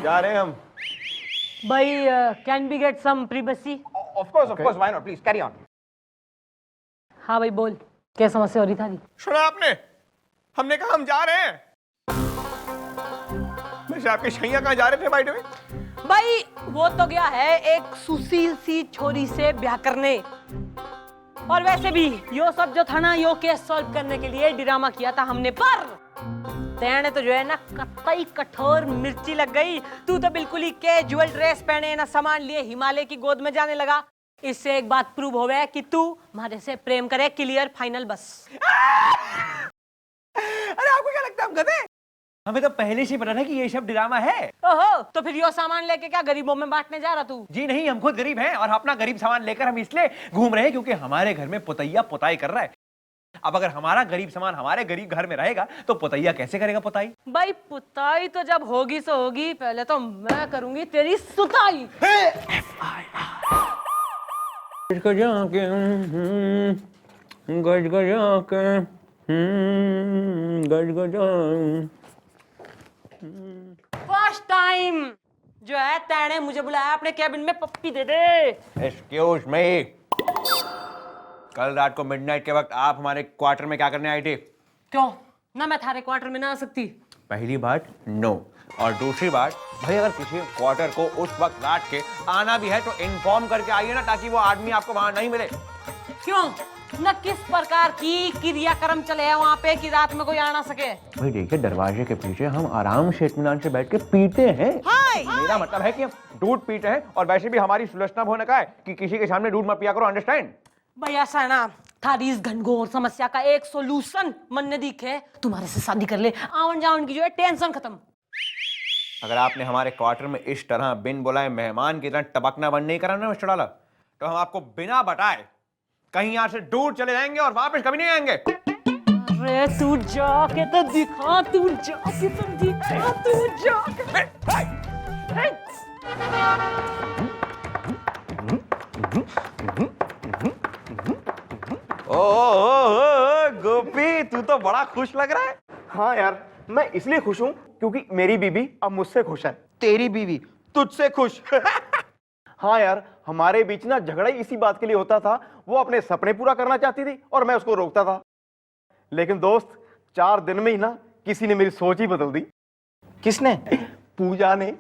जा रहे हैं हम। भाई can be get some privacy? Of course, why not, please carry on. हाँ भाई बोल, क्या समस्या हो रही था? सुना आपने? हमने कहा हम जा रहे हैं। वैसे आपके शैया कहाँ जा रहे थे बाय द वे? भाई वो तो गया है एक सुशील सी छोरी से ब्याह करने, और वैसे भी यो सब जो था ना, यो केस सॉल्व करने के लिए ड्रामा किया था हमने, पर तेने तो जो है ना कतई कठोर मिर्ची लग गई। तू तो बिल्कुल ही कैजुअल ड्रेस पहने ना सामान लिए हिमालय की गोद में जाने लगा। इससे एक बात प्रूव हो गया कि तू हमारे से प्रेम करे, क्लियर फाइनल बस। अरे आपको क्या लगता है हम गधे? हमें तो पहले से पता था कि ये सब ड्रामा है। ओहो, तो फिर यो सामान लेके क्या गरीबों में बांटने जा रहा तू? जी नहीं, हम खुद गरीब हैं और अपना गरीब सामान लेकर हम इसलिए घूम रहे हैं क्योंकि हमारे घर में पुतैया पुताई कर रहा है। अब अगर हमारा गरीब सामान हमारे गरीब घर में रहेगा तो पुतैया कैसे करेगा पुताई? भाई पुताई तो जब होगी सो होगी, पहले तो मैं करूंगी तेरी सुताई। फर्स्ट टाइम जो है तेने मुझे बुलाया अपने कैबिन में, पप्पी दे दे। एक्सक्यूज मी, कल रात को मिडनाइट के वक्त आप हमारे क्वार्टर में क्या करने आई थी? क्यों ना मैं थारे क्वार्टर में ना आ सकती? पहली बात नो, और दूसरी बात भाई अगर किसी क्वार्टर को उस वक्त रात के आना भी है तो इन्फॉर्म करके आइए ना, ताकि वो आदमी आपको वहां नहीं मिले। क्यों न किस प्रकार की क्रियाक्रम चले हैं वहाँ पे कि रात में कोई आ ना सके? भाई देखिए, दरवाजे के पीछे हम आराम से इत्मीनान से बैठ के पीते हैं। मेरा मतलब है कि हम दूध पीते हैं, और वैसे भी हमारी सुलझना होने का है कि किसी के सामने दूध मत पिया करो, अंडरस्टैंड? भाई ऐसा है ना, थारी इस घनघोर समस्या का एक सॉल्यूशन मन ने दिखे, तुम्हारे से शादी कर ले, आवन जावन की जो है टेंशन खत्म। अगर आपने हमारे क्वार्टर में इस तरह बिन बुलाए मेहमान की तरह टपकना बंद नहीं करा ना मिस्टर डाला, तो हम आपको बिना बताए कहीं यहाँ से दूर चले जाएंगे और वापस कभी नहीं आएंगे। अरे तू जाके तो दिखा, तू जाके तो दिखा, तू जाके। ओ गोपी, तू तो बड़ा खुश लग रहा है। हाँ यार, मैं इसलिए खुश हूँ क्योंकि मेरी बीवी अब मुझसे खुश है। तेरी बीवी तुझसे खुश। हाँ यार, हमारे बीच ना झगड़ा ही इसी बात के लिए होता था। वो अपने सपने पूरा करना चाहती थी और मैं उसको रोकता था, लेकिन दोस्त 4 दिन में ही ना किसी ने मेरी सोच ही बदल दी। किसने? पूजा ने।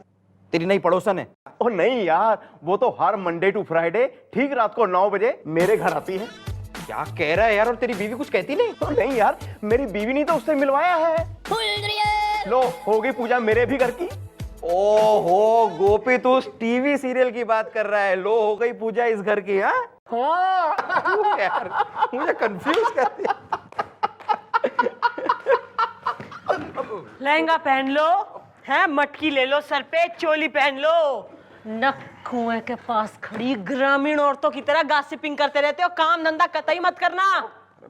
तेरी नई पड़ोसन है? ओ नहीं यार, वो तो हर मंडे टू फ्राइडे ठीक रात को 9 बजे मेरे घर आती है। क्या कह रहा है यार? और तेरी बीवी कुछ कहती नहीं? तो नहीं यार, मेरी बीवी ने तो उससे मिलवाया है। लो, हो गई पूजा मेरे भी घर की। ओहो गोपी, तू टीवी सीरियल की बात कर रहा है। लो, हो गई पूजा इस घर की? हाँ यार, मुझे कंफ्यूज कर दिया। लहंगा पहन लो, है मटकी ले लो, सर पे चोली पहन लो, नक कुएं के पास खड़ी ग्रामीण औरतों की तरह गॉसिपिंग करते रहते हो। काम धंधा कतई मत करना।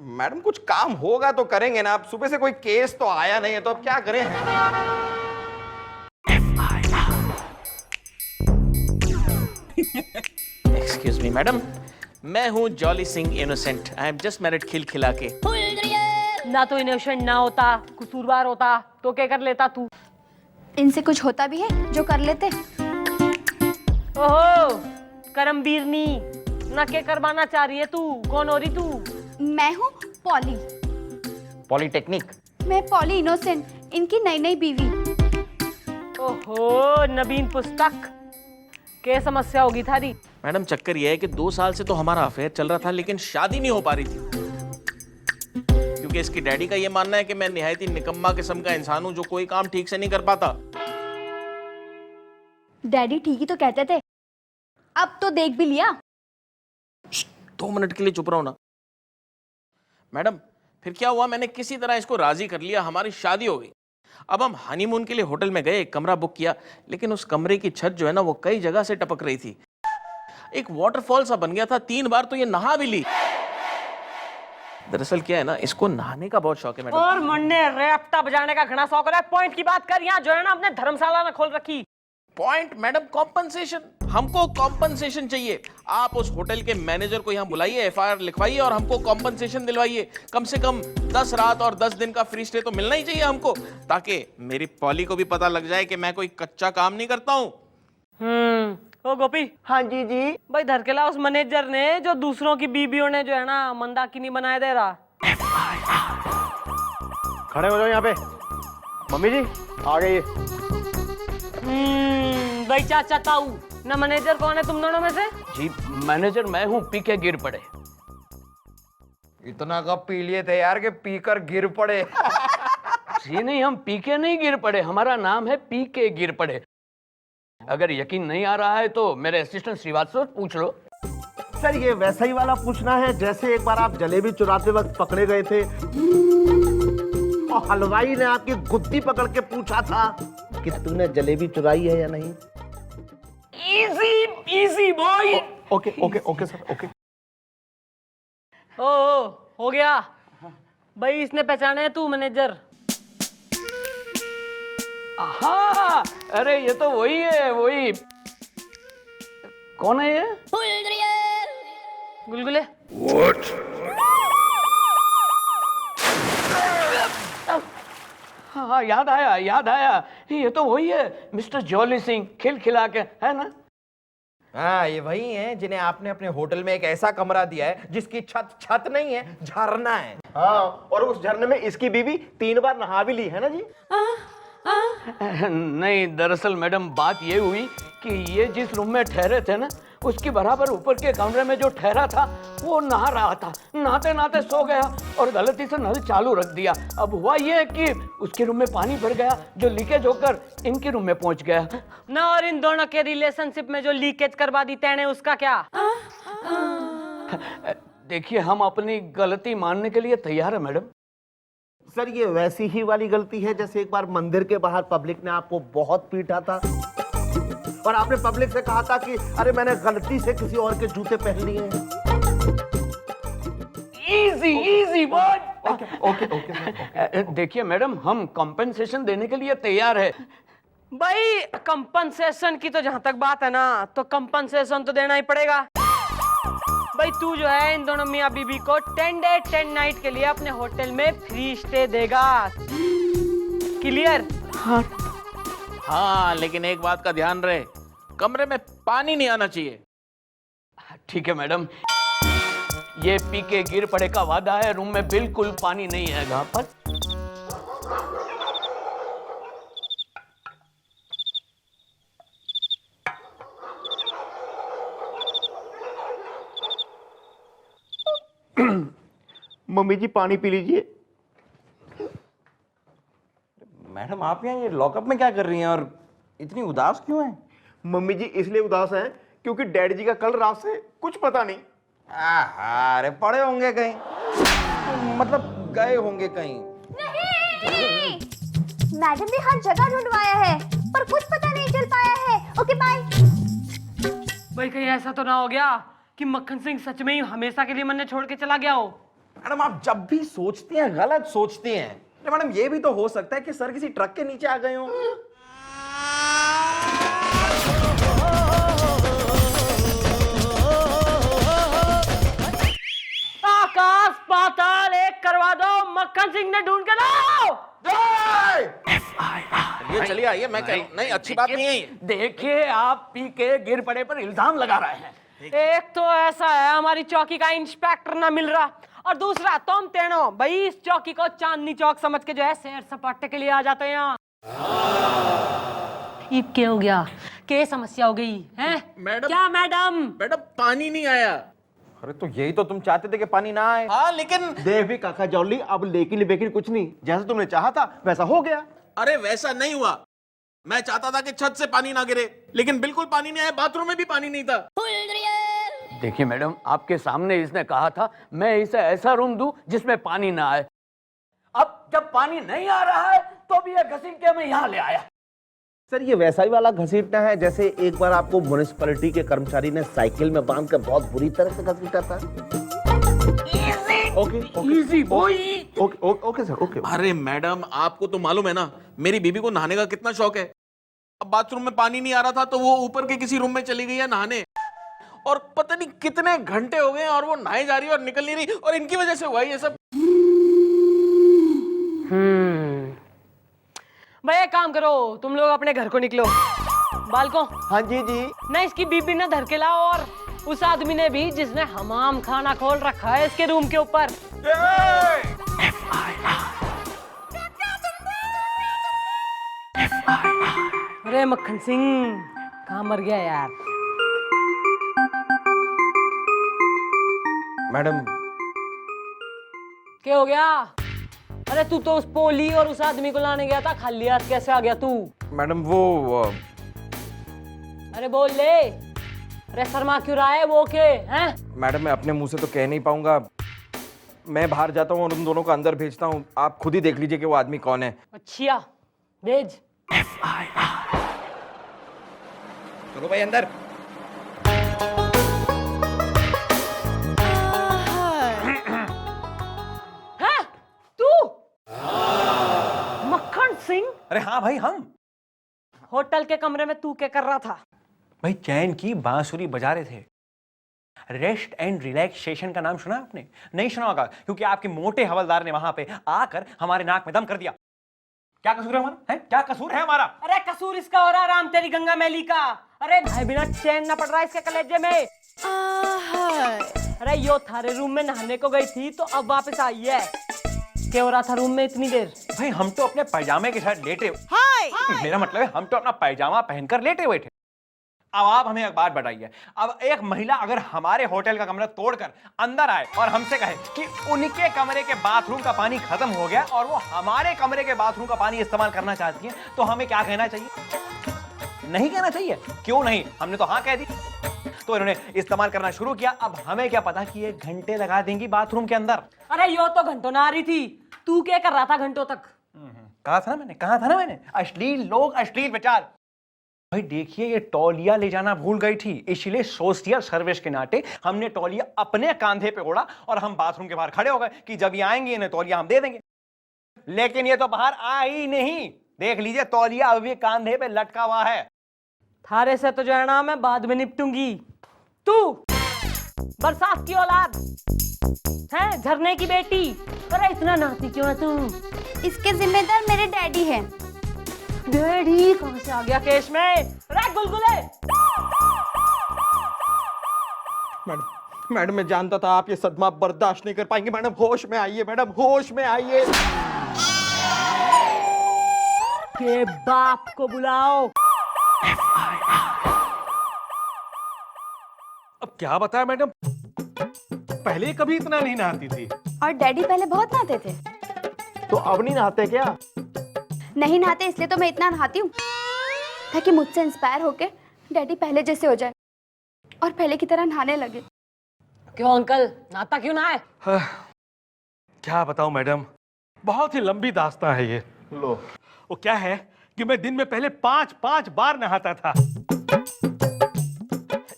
मैडम, कुछ काम होगा तो करेंगे ना। आप सुबह से कोई केस तो आया नहीं है, तो अब क्या करें? एक्सक्यूज मी मैडम, मैं हूँ Jolly Singh innocent. I am just married खिलखिला के। ना तो इनोसेंट ना होता, कसूरवार होता तो क्या कर लेता तू? इनसे कुछ होता भी है जो कर लेते? ओहो, करमबीरनी ना के करवाना चाह रही है तू? कौन हो रही तू? मैं हूँ पॉली। पॉलीटेक्निक? मैं पॉली इनोसेंट, इनकी नई नई बीवी। ओहो, नवीन पुस्तक, क्या समस्या होगी थारी? मैडम, चक्कर यह है कि 2 साल से तो हमारा अफेयर चल रहा था, लेकिन शादी नहीं हो पा रही थी, क्योंकि इसकी डैडी का यह मानना है कि मैं निहायत ही निकम्मा किस्म का इंसान हूं जो कोई काम ठीक से नहीं कर पाता। डैडी ठीक ही तो कहते थे, अब तो देख भी लिया। 2 मिनट के लिए चुप रहो ना। मैडम, फिर क्या हुआ? मैंने किसी तरह इसको राजी कर लिया, हमारी शादी हो गई। अब हम हनीमून के लिए होटल में गए, एक कमरा बुक किया, लेकिन उस कमरे की छत जो है ना, वो कई जगह से टपक रही थी। एक वाटरफॉल सा बन गया था। 3 बार तो ये नहा भी ली। दरअसल क्या है ना, इसको नहाने का बहुत शौक है मैडम। और मुन्ने रैप्टा बजाने का घना शौक है। पॉइंट की बात कर, यहाँ जो है ना अपने धर्मशाला में खोल रखी। Point madam, compensation. हमको कॉम्पनसेशन चाहिए। आप उस होटल के मैनेजर को यहाँ बुलाइए, एफआईआर लिखवाइए और हमको कॉम्पनसेशन दिलवाइए। कम से कम 10 रात और 10 दिन का फ्री स्टे तो मिलना ही चाहिए हमको, ताकि मेरी पॉली को भी पता लग जाए कि मैं कोई कच्चा काम नहीं करता हूँ। ओ गोपी, हाँ जी जी। भाई धरकेला उस मैनेजर ने जो दूसरों की बीबियों ने जो है ना मंदाकिनी बनाए दे रहा। खड़े हो जाओ यहाँ पे। मम्मी जी आ गई। भाई चाचा ताऊ ना, मैनेजर कौन है तुम दोनों में से? जी मैनेजर मैं हूँ, पी के गिर पड़े। इतना कब पी लिए थे यार कि पीकर गिर पड़े? जी नहीं, हम पी के नहीं गिर पड़े, हमारा नाम है पी के गिर पड़े। अगर यकीन नहीं आ रहा है तो मेरे असिस्टेंट श्रीवास्तव पूछ लो। सर ये वैसा ही वाला पूछना है जैसे एक बार आप जलेबी चुराते वक्त पकड़े गए थे और हलवाई ने आपकी गुद्दी पकड़ के पूछा था कि तूने जलेबी चुराई है या नहीं। Easy easy boy. Okay okay okay sir okay. ओ हो गया भाई, इसने पहचाना है तू मैनेजर? हाँ, अरे ये तो वही है, वही। कौन है ये? गुलगुले। हाँ याद आया, याद आया, ये तो वही है मिस्टर जॉली सिंह, खिलखिला के, है ना? हाँ ये वही हैं जिन्हें आपने अपने होटल में एक ऐसा कमरा दिया है जिसकी छत छत नहीं है, झरना है। हाँ, और उस झरने में इसकी बीवी 3 बार नहा भी ली है ना जी। नहीं, दरअसल मैडम बात ये हुई कि ये जिस रूम में ठहरे थे ना, उसकी बराबर ऊपर के कमरे में जो ठहरा था वो नहा रहा था। नहाते नहाते सो गया और गलती से नल चालू रख दिया। अब हुआ ये कि उसके रूम में पानी भर गया जो लीकेज होकर इनके रूम में पहुंच गया ना। और इन दोनों के रिलेशनशिप में जो लीकेज करवा दी तेने, उसका क्या? देखिए, हम अपनी गलती मानने के लिए तैयार है मैडम। सर ये वैसी ही वाली गलती है जैसे एक बार मंदिर के बाहर पब्लिक ने आपको बहुत पीटा था और आपने पब्लिक से कहा था कि अरे मैंने गलती से किसी और के जूते पहन लिए हैं। Easy easy boy. Okay okay okay. देखिए मैडम, हम कॉम्पेंसेशन देने के लिए तैयार है। भाई कंपनसेशन की तो जहां तक बात है ना, तो कंपनसेशन तो देना ही पड़ेगा। भाई तू जो है इन दोनों मियां बीबी को 10 डे 10 नाइट के लिए अपने होटल में फ्री स्टे देगा। क्लियर? हाँ, लेकिन एक बात का ध्यान रहे, कमरे में पानी नहीं आना चाहिए। ठीक है मैडम, ये पी के गिर पड़े का वादा है, रूम में बिल्कुल पानी नहीं आएगा। पर मम्मी जी पानी पी लीजिए। मैडम आप यहाँ ये लॉकअप में क्या कर रही हैं और इतनी उदास क्यों हैं? मम्मी जी इसलिए उदास हैं क्योंकि डैडी जी का कल रात से कुछ पता नहीं। आहा, अरे पड़े होंगे कहीं, मतलब गए होंगे कहीं। नहीं, मैडम ने हर जगह ढूंढवाया है पर कुछ पता नहीं चल पाया है। Okay bye. भाई कहीं ऐसा तो ना हो गया कि मक्खन सिंह सच में ही हमेशा के लिए मन छोड़ के चला गया हो? मैडम आप जब भी सोचती हैं गलत सोचती हैं। अरे मैडम ये भी तो हो सकता है कि सर किसी ट्रक के नीचे आ गए हों। आकाश पाताल एक करवा दो, मक्खन सिंह ने ढूंढ के लाओ। ये चलिए आइए, मैं कह नहीं, अच्छी बात नहीं है ये। देखिए, आप पी के गिर पड़े पर इल्जाम लगा रहे हैं। एक तो ऐसा है हमारी चौकी का इंस्पेक्टर ना मिल रहा, और दूसरा तुम तीनों भाई इस चौकी को चांदनी चौक समझ के जो है सैर सपाटे के लिए आ जाते हैं यहाँ। ये क्या हो गया? क्या समस्या हो गई है? मैडम, क्या मैडम? मैडम पानी नहीं आया। अरे तो यही तो तुम चाहते थे कि पानी ना आए। हाँ लेकिन, देख भी काका जॉली, अब लेकिन बेकिन कुछ नहीं, जैसा तुमने चाहा था वैसा हो गया। अरे वैसा नहीं हुआ। मैं चाहता था कि छत से पानी ना गिरे, लेकिन बिल्कुल पानी नहीं आया, बाथरूम में भी पानी नहीं था। देखिए मैडम, आपके सामने इसने कहा था मैं इसे ऐसा रूम दूं जिसमें पानी ना आए। अब जब पानी नहीं आ रहा है तो भी ये घसीट के मैं यहाँ ले आया। सर ये वैसा ही वाला घसीटना है जैसे एक बार आपको म्युनिसिपैलिटी के कर्मचारी ने साइकिल में बांध कर बहुत बुरी तरह से घसीटा था। Okay easy boy. Okay okay sir okay. अरे मैडम, आपको तो मालूम है ना मेरी बीबी को नहाने का कितना शौक है। अब बाथरूम में पानी नहीं आ रहा था तो वो ऊपर के किसी रूम में चली गई है नहाने, और पता नहीं कितने घंटे हो गए और वो नहाए जा रही है और निकल नहीं रही, और इनकी वजह से हुआ ये सब। भाई एक काम करो, तुम लोग अपने घर को निकलो। बालको, हाँ जी जी। ना इसकी बीबी ने धर के लाओ, और उस आदमी ने भी जिसने हमाम खाना खोल रखा है इसके रूम के ऊपर। अरे मक्खन सिंह कहाँ मर गया यार? मैडम क्या हो गया? अरे तू तो उस पोली और उस आदमी को लाने गया था, खाली हाथ कैसे आ गया तू? मैडम वो अरे बोल ले। अरे शर्मा क्यों रहा है? वो के हैं? मैडम मैं अपने मुंह से तो कह नहीं पाऊंगा, मैं बाहर जाता हूँ और उन दोनों को अंदर भेजता हूँ, आप खुद ही देख लीजिए कि वो आदमी कौन है। अच्छा भेज। चलो भाई अंदर। है तू? मक्खन सिंह? अरे हाँ भाई हम। होटल के कमरे में तू क्या कर रहा था? भाई चैन की बांसुरी बजा रहे थे। रेस्ट एंड रिलैक्सेशन का नाम सुना आपने? नहीं सुना होगा, क्योंकि आपके मोटे हवलदार ने वहां पे आकर हमारे नाक में दम कर दिया। क्या कसूर है हमारा? है क्या कसूर है हमारा? अरे कसूर इसका हो रहा, राम तेरी गंगा मैली का। अरे भाई बिना चैन न पड़ रहा इसके कलेजे में। अरे यो थारे रूम में नहाने को गई थी तो अब वापस आई है। क्या हो रहा था रूम में इतनी देर? भाई हम तो अपने पैजामे के साथ लेटे। मेरा मतलब है हम तो अपना पैजामा पहनकर लेटे हुए थे। अब आप हमें एक बात बताइए, अब एक महिला अगर हमारे होटल का कमरा तोड़कर अंदर आए और हमसे कहे कि उनके कमरे के बाथरूम का पानी खत्म हो गया और वो हमारे कमरे के बाथरूम का पानी इस्तेमाल करना चाहती है, तो हमें क्या कहना चाहिए? नहीं कहना चाहिए। क्यों नहीं? हमने तो हाँ कह दी, तो इन्होंने इस्तेमाल करना शुरू किया। अब हमें क्या पता कि ये घंटे लगा देंगी बाथरूम के अंदर। अरे यो तो घंटों ना आ रही थी, तू क्या कर रहा था घंटों तक? कहा था ना मैंने अश्लील लोग अश्लील विचार। भाई देखिए ये तौलिया ले जाना भूल गई थी, इसलिए सोशल सर्विस के नाते हमने तौलिया अपने कांधे पे ओढ़ा और हम बाथरूम के बाहर खड़े हो गए कि जब ये आएंगे इन्हें तौलिया हम दे देंगे। लेकिन ये तो बाहर आई नहीं। देख लीजिए तौलिया अभी कांधे पे लटका हुआ है। थारे से तो जो है ना मैं बाद में निपटूंगी। तू बरसात की औलाद है, झरने की बेटी। अरे इतना नहाती क्यों है तू? इसके जिम्मेदार मेरे डैडी हैं। डैडी कहां से आ गया केस में? अरे गुलगुले। मैडम मैं जानता था आप ये सदमा बर्दाश्त नहीं कर पाएंगे। मैडम होश में आइए, मैडम होश में आइए। के बाप को बुलाओ। अब क्या बताया मैडम, पहले कभी इतना नहीं नहाती थी। और डैडी पहले बहुत नहाते थे। तो अब नहीं नहाते क्या? नहीं नहाते इसलिए तो मैं इतना नहाती हूँ, ताकि मुझसे इंस्पायर होके डैडी पहले जैसे हो जाए और पहले की तरह नहाने लगे। क्यों अंकल, नहाता क्यों ना है? क्या बताऊं मैडम, बहुत ही लंबी दास्तां है ये। लो वो क्या है कि मैं दिन में पहले 5 बार नहाता था।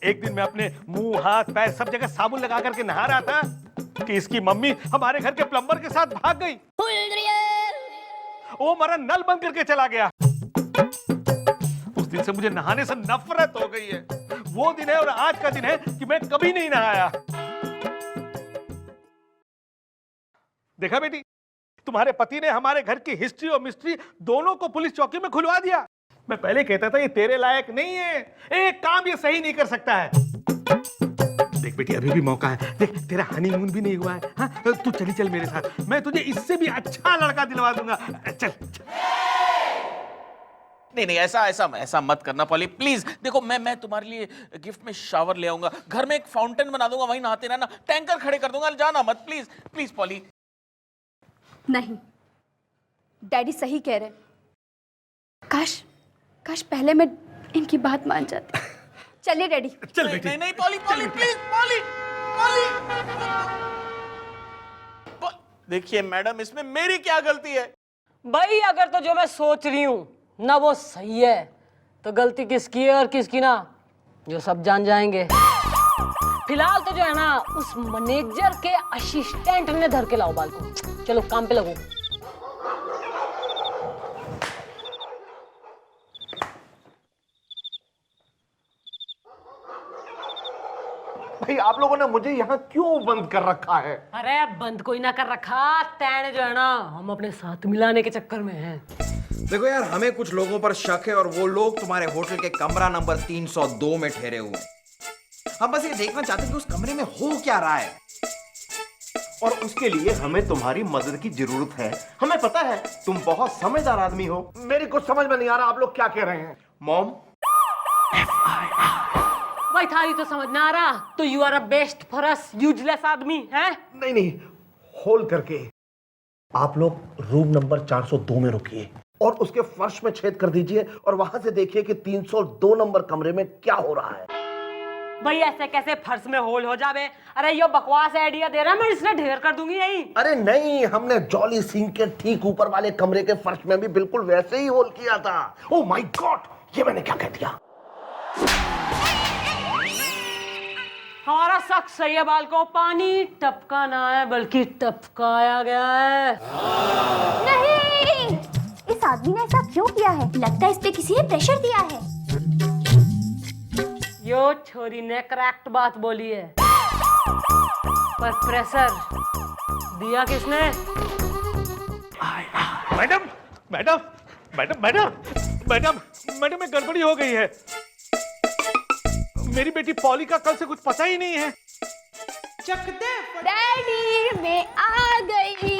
एक दिन मैं अपने मुंह हाथ पैर सब जगह साबुन लगा करके नहा रहा था कि इसकी मम्मी हमारे घर के प्लम्बर के साथ भाग गई। वो हमारा नल बंद करके चला गया। उस दिन से मुझे नहाने से नफरत हो गई है। वो दिन है और आज का दिन है कि मैं कभी नहीं नहाया। देखा बेटी, तुम्हारे पति ने हमारे घर की हिस्ट्री और मिस्ट्री दोनों को पुलिस चौकी में खुलवा दिया। मैं पहले कहता था ये तेरे लायक नहीं है, एक काम ये सही नहीं कर सकता है। देख बेटी अभी भी मौका है, देख तेरा हनीमून भी नहीं हुआ है। हाँ? तू चली चल मेरे साथ, मैं तुझे इससे भी अच्छा लड़का दिलवा दूंगा। चल, चल। नहीं ऐसा मत करना पॉली प्लीज। देखो मैं तुम्हारे लिए गिफ्ट में शावर ले आऊंगा, घर में एक फाउंटेन बना दूंगा, वहीं नहाते रहना, टैंकर खड़े कर दूंगा, जाना मत प्लीज प्लीज पॉली। नहीं, डैडी सही कह रहे। काश पहले मैं इनकी बात मान जाती। चलिए डैडी। चल बेटी। नहीं पॉली प्लीज पॉली। देखिए मैडम, इसमें मेरी क्या गलती है? भाई अगर तो जो मैं सोच रही हूँ ना वो सही है, तो गलती किसकी है और किसकी ना, जो सब जान जाएंगे। फिलहाल तो जो है ना उस मैनेजर के असिस्टेंट ने धर के लाओ बाल को। चलो काम पे लगो। भाई आप लोगों ने मुझे यहाँ क्यों बंद कर रखा है? अरे बंद कोई ना कर रखा, तैने जो है ना हम अपने साथ मिलाने के चक्कर में हैं। देखो यार, हमें कुछ लोगों पर शक है और वो लोग तुम्हारे होटल के कमरा नंबर 302 में ठहरे हुए हैं। हम बस ये देखना चाहते हैं कि उस कमरे में हो क्या रहा है, और उसके लिए हमें तुम्हारी मदद की जरूरत है। हमें पता है तुम बहुत समझदार आदमी हो। मेरी कुछ समझ में नहीं आ रहा आप लोग क्या कह रहे हैं। मॉम, भाई थारी तो समझ ना आ रहा, तो you are a best for us useless आदमी है। नहीं नहीं, होल्ड करके आप लोग रूम नंबर 402 में रुकिए और उसके फर्श में छेद कर दीजिए और वहां से देखिए कि 302 नंबर कमरे में क्या हो रहा है। भाई ऐसे कैसे फर्श में होल हो जावे? अरे ये बकवास आइडिया दे रहा, मैं इसने ढेर कर दूंगी यही। अरे नहीं, हमने जॉली सिंह के ठीक ऊपर वाले कमरे के फर्श में भी बिल्कुल वैसे ही होल किया था। ओह माय गॉड, ये मैंने क्या कह दिया? हमारा शक सही है, बाल को पानी टपका ना है बल्कि टपकाया गया है। नहीं, इस आदमी ने ऐसा क्यों किया है? लगता है इस पे किसी ने प्रेशर दिया है। यो छोरी ने करेक्ट बात बोली है, पर प्रेशर दिया किसने? Madam madam madam madam madam madam में गड़बड़ी हो गई है। मेरी बेटी पॉली का कल से कुछ पता ही नहीं है। डैडी मैं आ गई।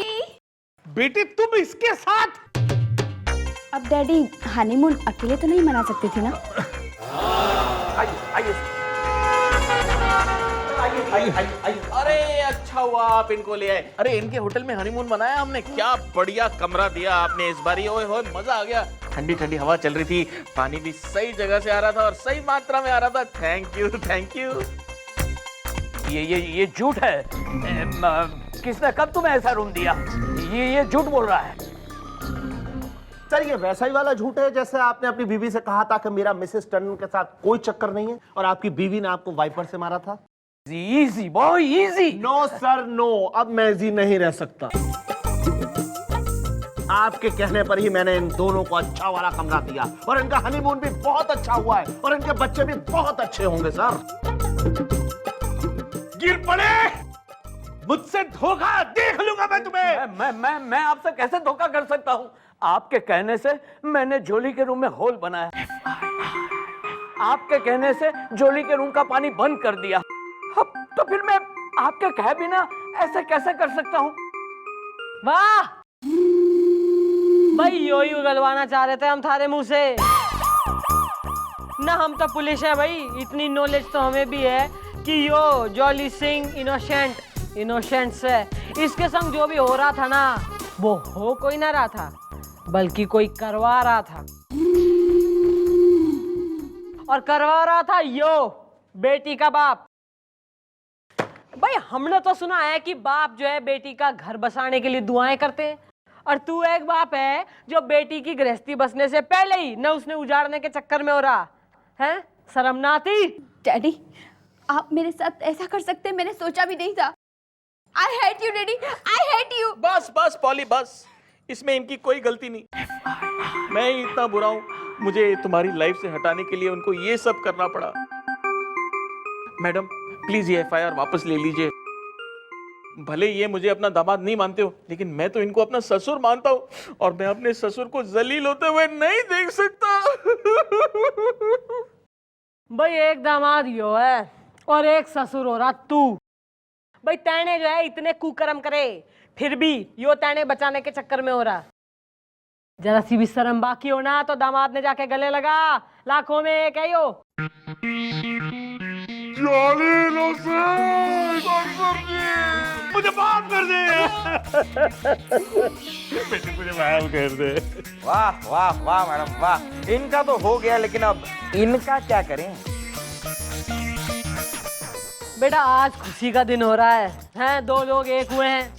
बेटी तुम इसके साथ? अब डैडी हनीमून अकेले तो नहीं मना सकती थी ना? अरे अच्छा हुआ आप इनको ले आए। अरे इनके होटल में हनीमून मनाया हमने, क्या बढ़िया कमरा दिया आपने इस बारी। ओए होए मजा आ गया, ठंडी ठंडी हवा चल रही थी, पानी भी सही जगह से आ रहा था और सही मात्रा में आ रहा था। Thank you thank you. ये झूठ है। किसने कब तुम्हें ऐसा रूम दिया? ये झूठ बोल रहा है। सर ये वैसा ही वाला झूठ है जैसे आपने अपनी बीवी से कहा था कि मेरा मिसेस टंडन के साथ कोई चक्कर नहीं है और आपकी बीवी ने आपको वाइपर से मारा था। Easy boy easy. No sir no, अब मैं इजी नहीं रह सकता। आपके कहने पर ही मैंने इन दोनों को अच्छा वाला कमरा दिया और इनका हनीमून भी बहुत अच्छा हुआ है और इनके बच्चे भी बहुत अच्छे होंगे। सर गिर पड़े, मुझसे धोखा देख लूंगा मैं तुम्हें। मैं आपसे कैसे धोखा कर सकता हूँ? आपके कहने से मैंने जोली के रूम में होल बनाया, आपके कहने से जोली के रूम का पानी बंद कर दिया। अब तो फिर मैं आपके कहे बिना ऐसे कैसे कर सकता हूँ? वाह भाई, यो ही उगलवाना चाह रहे थे हम थारे मुंह से ना। हम तो पुलिस है भाई, इतनी नॉलेज तो हमें भी है कि यो जॉली सिंह इनोसेंट है। इसके संग जो भी हो रहा था ना, वो हो कोई ना रहा था बल्कि कोई करवा रहा था, और करवा रहा था यो बेटी का बाप। भाई हमने तो सुना है कि बाप जो है बेटी का घर बसाने के लिए दुआएं करते हैं, और तू एक बाप है जो बेटी की गृहस्थी बसने से पहले ही न उसने उजाड़ने के चक्कर में हो रहा है। शर्म ना आती? डैडी आप मेरे साथ ऐसा कर सकते हैं, मैंने सोचा भी नहीं था। I hate you daddy, I hate you. बस बस पॉली बस, इसमें इनकी कोई गलती नहीं। मैं ही इतना बुरा हूं, मुझे तुम्हारी लाइफ से हटाने के लिए उनको ये सब करना पड़ा। मैडम प्लीज ये एफआईआर वापस ले लीजिए। भले ये मुझे अपना दामाद नहीं मानते हो, लेकिन मैं तो इनको अपना ससुर मानता हूँ और मैं अपने ससुर को जलील होते हुए नहीं देख सकता। भाई एक दामाद यो है और एक ससुर हो रहा तू। भाई तैने जो है इतने कुकर्म करे, फिर भी यो तैने बचाने के चक्कर में हो रहा। जरा सी भी शर्म बाकी हो ना तो दामाद ने जाके गले लगा, लाखों में एक है यो। मुझे माफ कर दे। बेटी मुझे माफ कर दे। वाह वाह वाह मैडम वाह, इनका तो हो गया, लेकिन अब इनका क्या करें? बेटा आज खुशी का दिन हो रहा है, दो लोग एक हुए हैं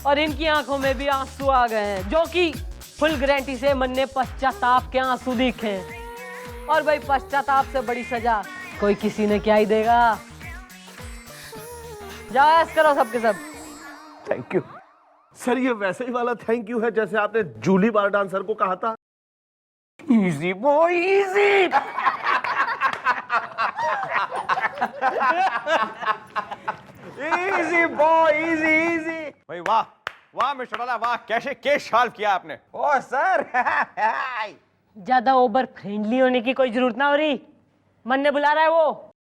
और इनकी आंखों में भी आंसू आ गए हैं, जो कि फुल गारंटी से मन ने पश्चाताप के आंसू दिखे हैं। और भाई पश्चाताप से बड़ी सजा कोई किसी ने क्या ही देगा। जाओ ऐस करो सबके सब। थैंक यू सर, ये वैसे ही वाला थैंक यू है जैसे आपने जूली बार डांसर को कहा था। Easy boy easy. Easy boy, easy easy. भाई वाह वाह मिस्टर डाला, वाह कैसे केस सॉल्व किया आपने। ओ सर। ज्यादा ओवर फ्रेंडली होने की कोई जरूरत ना हो रही, मन ने बुला रहा है वो।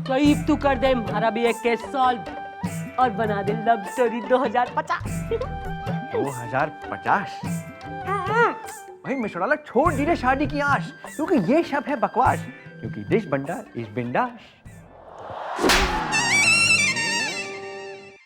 करीब तू कर दे हमारा भी एक केस सॉल्व और बना दे लव स्टोरी 2050। 2050? भाई मिस्टर डाला छोड़ दीजिए शादी की आश, क्योंकि ये शब्द है बकवास, क्योंकि दिस बंडा इज बिंदास।